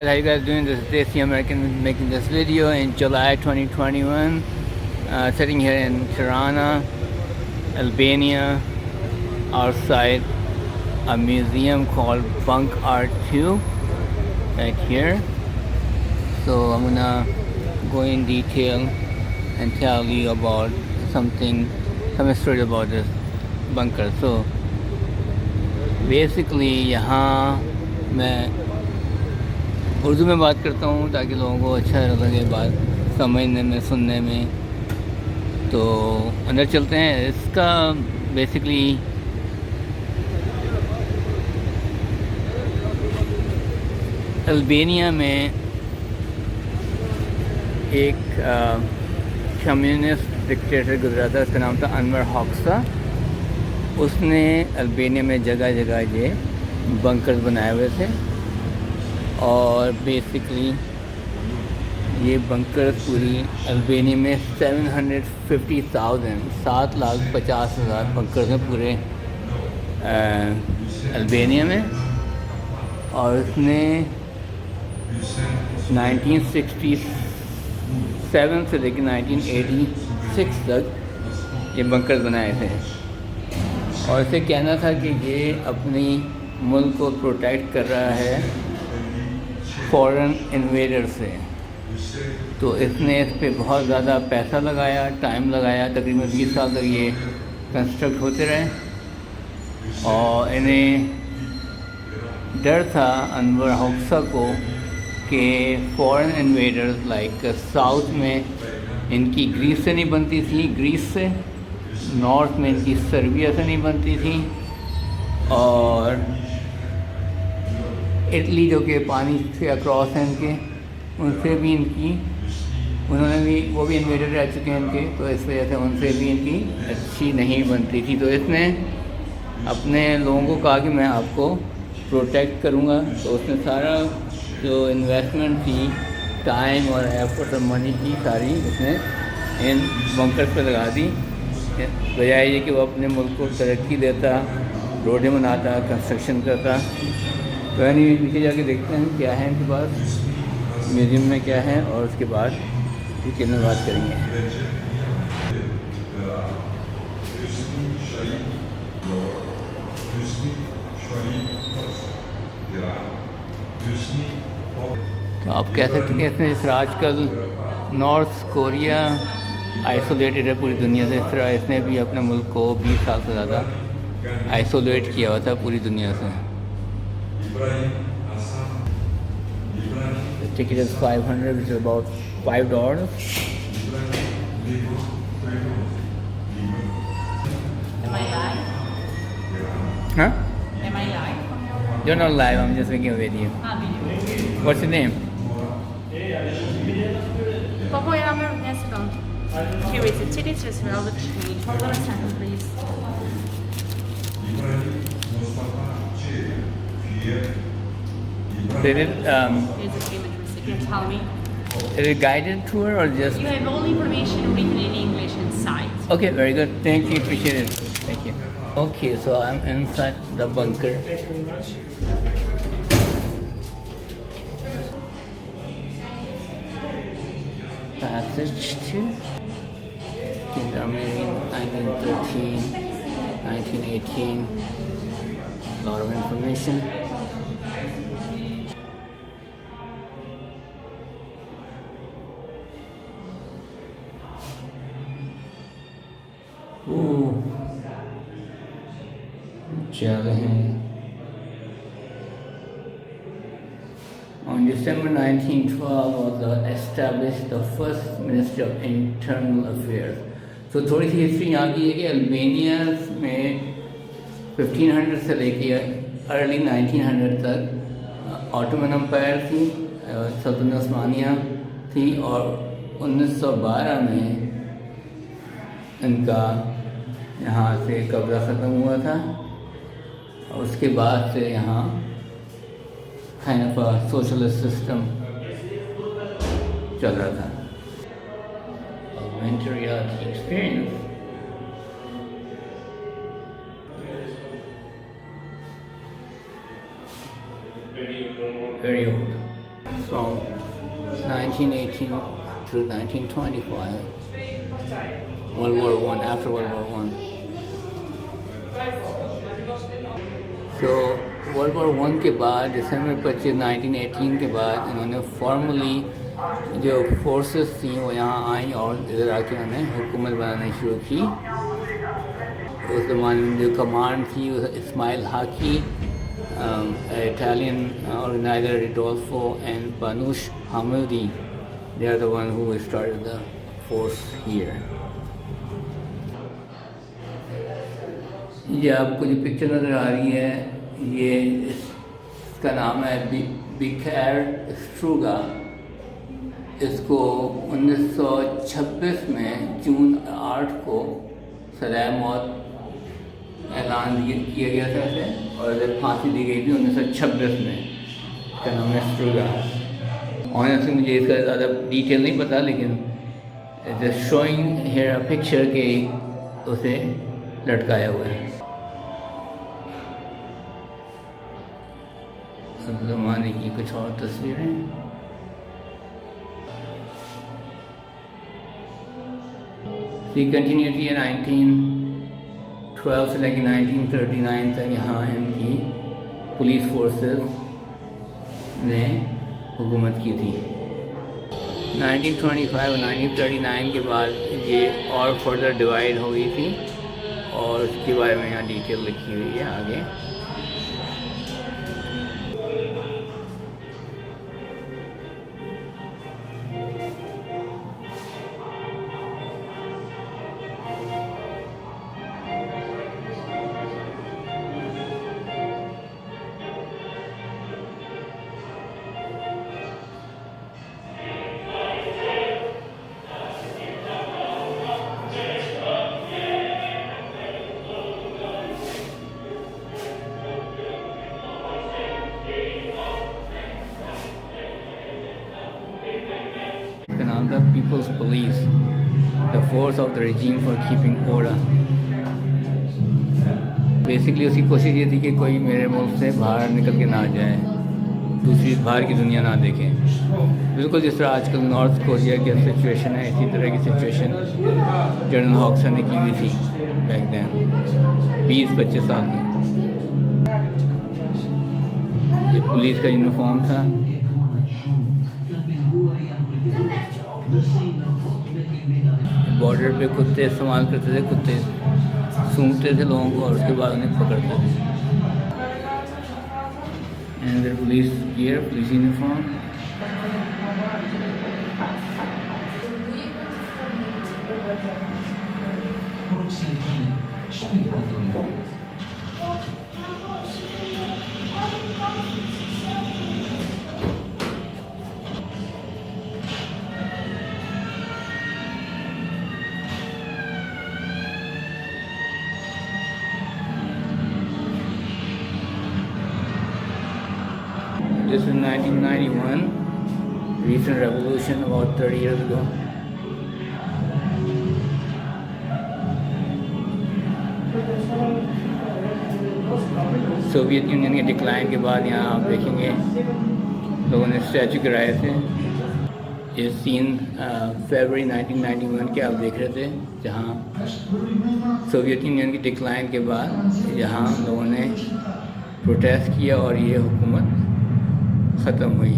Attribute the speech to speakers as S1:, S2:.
S1: How you guys doing? This is Desi American making this video in July 2021. Sitting here in Tirana, Albania, outside a museum called Bunk Art 2 right here. So I'm gonna go in detail and tell you about some story about this bunker. So basically यहाँ मैं उर्दू में बात करता हूँ ताकि लोगों को अच्छा लगे बात समझने में, सुनने में। तो अंदर चलते हैं। इसका बेसिकली अल्बानिया में एक कम्युनिस्ट डिक्टेटर गुजरा था, उसका नाम था अनवर होक्सा। उसने अल्बानिया में जगह जगह ये बंकर्स बनाए हुए थे और बेसिकली ये बंकर पूरी अल्बानिया में 750,000 7,50,000 बंकर हैं पूरे अल्बानिया में। और उसने 1967 से लेकर 1986 तक ये बंकर बनाए थे और इसे कहना था कि ये अपनी मुल्क को प्रोटेक्ट कर रहा है फॉरेन इन्वेडर से। तो इसने इस पर बहुत ज़्यादा पैसा लगाया, टाइम लगाया, तकरीबन 20 साल तक ये कंस्ट्रक्ट होते रहे। और इन्हें डर था अनवर होक्सा को कि फॉरेन इन्वेडर्स लाइक साउथ में इनकी ग्रीस से नहीं बनती थी, ग्रीस से, नॉर्थ में इनकी सर्बिया से नहीं बनती थी, और इटली जो कि पानी से अक्रॉस हैं इनके, उनसे भी इनकी वो भी इन्वेडर रह चुके हैं इनके, तो इस वजह से उनसे भी इनकी अच्छी नहीं बनती थी। तो इसने अपने लोगों को कहा कि मैं आपको प्रोटेक्ट करूँगा। तो उसने सारा जो इन्वेस्टमेंट थी, टाइम और एफर्ट और मनी की, सारी उसने इन बंकर्स पे लगा दी, बजाय ये कि वो अपने मुल्क को तरक्की देता, रोडें बनाता, कंस्ट्रक्शन करता। तो यानी नीचे जाके देखते हैं क्या है इनके पास, म्यूज़ियम में क्या है, और उसके बाद डिटेल में बात करेंगे। तो आप कह सकते हैं इसमें जिस तरह आजकल नॉर्थ कोरिया आइसोलेटेड है पूरी दुनिया से, इस तरह इसने भी अपने मुल्क को 20 साल से ज़्यादा आइसोलेट किया हुआ था पूरी दुनिया से। The ticket is 500, which is about $5.
S2: Am I live?
S1: Huh?
S2: Am I live?
S1: You're not live, I'm just making a video.
S2: Video.
S1: What's your name?
S2: Papa, ja mam miasto. Here is the ticket, just for all the tree. Hold on a second, please.
S1: Is it,
S2: Here's the payment receipt. You tell me.
S1: is it guided tour or just...
S2: You have all information written in English inside.
S1: Okay, very good. Thank you, appreciate it. Thank you. Okay, so I'm inside the bunker. Passage to Gendarmerie, 1913, 1918. A lot of information. चल हैं। On December 1912 was established the first Ministry of Internal Affairs. तो थोड़ी सी history यहाँ की है कि Albania में 1500 से लेके अर्ली 1900 तक ऑटोमन एम्पायर थी, सल्तनत उस्मानिया थी, और 1912 में इनका यहाँ से कब्जा ख़त्म हुआ था। और उसके बाद से यहाँ kind of a socialist system चल रहा था। Augmented reality experience. Very old. from 1918 to 1925, World War I, after World War I. So World War I के बाद दिसंबर 25, 1918 के बाद इन्होंने फॉर्मली जो फोर्सेस थी वो यहाँ आई और इधर आके उन्होंने हुकूमत बनानी शुरू की। उस ज़माने में जो कमांड थी Ismail Haki, Italian organizer Rodolfo and Panush Hamidi, they are the one who started the force here. ये आपको जो पिक्चर नज़र आ रही है ये इसका नाम है बिखैर स्ट्रूगा। इसको 1926 में जून 8 को सज़ाए मौत ऐलान किया गया था इसे और इसे फांसी दी गई थी 1926 में। इसका नाम है स्ट्रूगा। ऑनेस्टली मुझे इसका ज़्यादा डिटेल नहीं पता, लेकिन just showing here a picture के उसे लटकाया हुआ है। उस ज़माने की कुछ और तस्वीरें। सी कंटिन्यूटी 1912 से लेकर 1939 तक यहाँ इनकी पुलिस फोर्सेस ने हुकूमत की थी। 1925 और 1939 के बाद ये और फर्दर डिवाइड हो गई थी और उसके बारे में यहाँ डिटेल लिखी हुई है आगे। The People's Police, the force of the regime for keeping order. Basically उसकी कोशिश ये थी कि कोई मेरे मुल्क से बाहर निकल के ना जाए, दूसरी बाहर की दुनिया ना देखें। बिल्कुल जिस तरह आजकल नॉर्थ कोरिया की सिचुएशन है, इसी तरह की सिचुएशन जनरल हॉक्सन ने की हुई थी बैक देन 20-25 साल की। ये पुलिस का यूनिफॉर्म था। बॉर्डर पे कुत्ते इस्तेमाल करते थे, कुत्ते सूंघते थे लोगों को और उसके बाद उन्हें पकड़ते थे। And the police gear, police uniform. This is 1991, recent revolution about 30 years ago. Soviet union के डिक्लाइन के बाद यहाँ आप देखेंगे लोगों ने स्टैचू गिराए थे। ये सीन फरवरी 1991 के आप देख रहे थे, जहाँ सोवियत यूनियन की डिक्लाइन के बाद यहाँ लोगों ने प्रोटेस्ट किया और ये हुकूमत ख़त्म हुई।